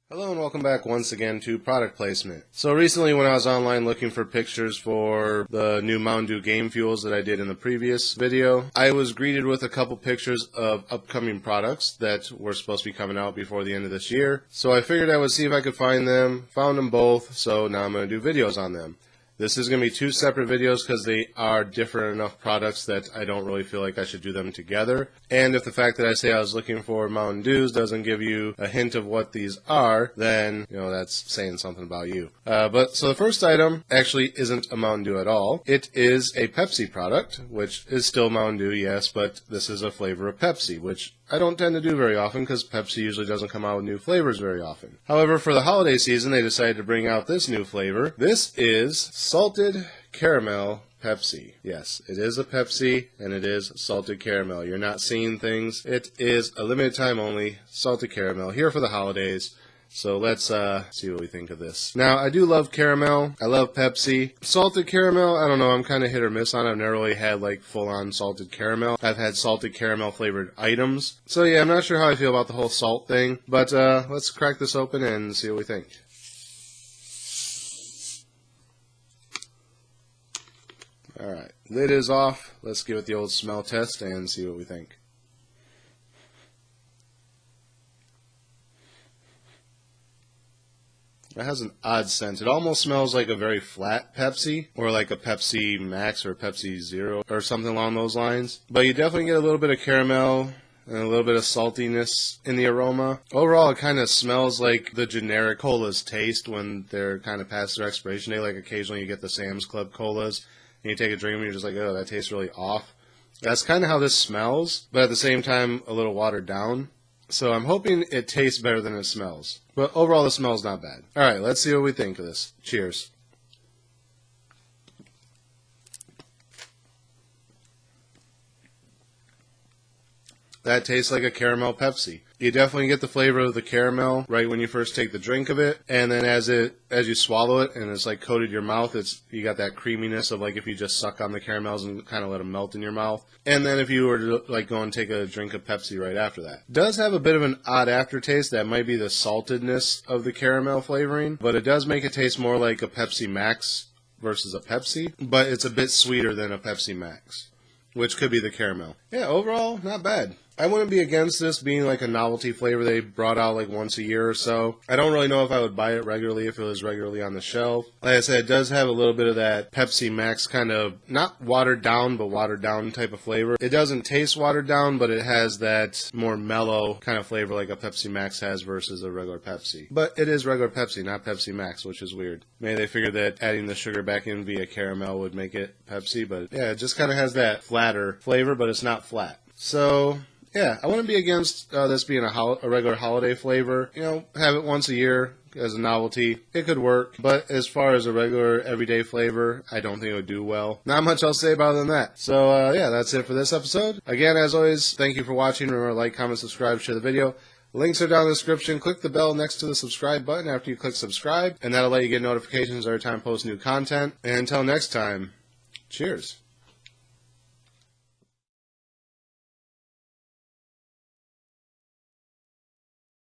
Hello and welcome back once again to product placement. So recently when I was online looking for pictures for the new Mountain Dew Game Fuels that I did in the previous video, I was greeted with a couple pictures of upcoming products that were supposed to be coming out before the end of this year. So I figured I would see if I could find them, found them both, so now I'm going to do videos on them. This is going to be two separate videos because they are different enough products that I don't really feel like I should do them together. And if the fact that I say I was looking for Mountain Dews doesn't give you a hint of what these are, then, that's saying something about you. So the first item actually isn't a Mountain Dew at all. It is a Pepsi product, which is still Mountain Dew, yes, but this is a flavor of Pepsi, which I don't tend to do very often because Pepsi usually doesn't come out with new flavors very often. However, for the holiday season, they decided to bring out this new flavor. This is Salted Caramel Pepsi. Yes, it is a Pepsi, and it is salted caramel. You're not seeing things. It is a limited time only salted caramel here for the holidays. So let's see what we think of this. Now, I do love caramel. I love Pepsi. Salted caramel, I don't know, I'm kind of hit or miss on it. I've never really had like full-on salted caramel. I've had salted caramel flavored items. So yeah, I'm not sure how I feel about the whole salt thing. But let's crack this open and see what we think. Alright, lid is off. Let's give it the old smell test and see what we think. It has an odd scent. It almost smells like a very flat Pepsi, or like a Pepsi Max or Pepsi Zero, or something along those lines. But you definitely get a little bit of caramel and a little bit of saltiness in the aroma. Overall, it kind of smells like the generic colas taste when they're kind of past their expiration date. Like occasionally you get the Sam's Club colas, and you take a drink and you're just like, oh, that tastes really off. That's kind of how this smells, but at the same time, a little watered down. So I'm hoping it tastes better than it smells. But overall, the smell's not bad. Alright, let's see what we think of this. Cheers. That tastes like a caramel Pepsi. You definitely get the flavor of the caramel right when you first take the drink of it, and then as you swallow it and it's like coated your mouth, you got that creaminess of like if you just suck on the caramels and kind of let them melt in your mouth. And then if you were to like go and take a drink of Pepsi right after that. It does have a bit of an odd aftertaste. That might be the saltedness of the caramel flavoring, but it does make it taste more like a Pepsi Max versus a Pepsi, but it's a bit sweeter than a Pepsi Max, which could be the caramel. Yeah, overall, not bad. I wouldn't be against this being like a novelty flavor they brought out like once a year or so. I don't really know if I would buy it regularly if it was regularly on the shelf. Like I said, it does have a little bit of that Pepsi Max kind of, not watered down, but watered down type of flavor. It doesn't taste watered down, but it has that more mellow kind of flavor like a Pepsi Max has versus a regular Pepsi. But it is regular Pepsi, not Pepsi Max, which is weird. Maybe they figured that adding the sugar back in via caramel would make it Pepsi, but yeah, it just kind of has that flatter flavor, but it's not flat. So yeah, I wouldn't be against this being a regular holiday flavor. Have it once a year as a novelty. It could work, but as far as a regular everyday flavor, I don't think it would do well. Not much else to say about it than that. So yeah, that's it for this episode. Again, as always, thank you for watching. Remember to like, comment, subscribe, share the video. Links are down in the description. Click the bell next to the subscribe button after you click subscribe, and that'll let you get notifications every time I post new content. And until next time, cheers.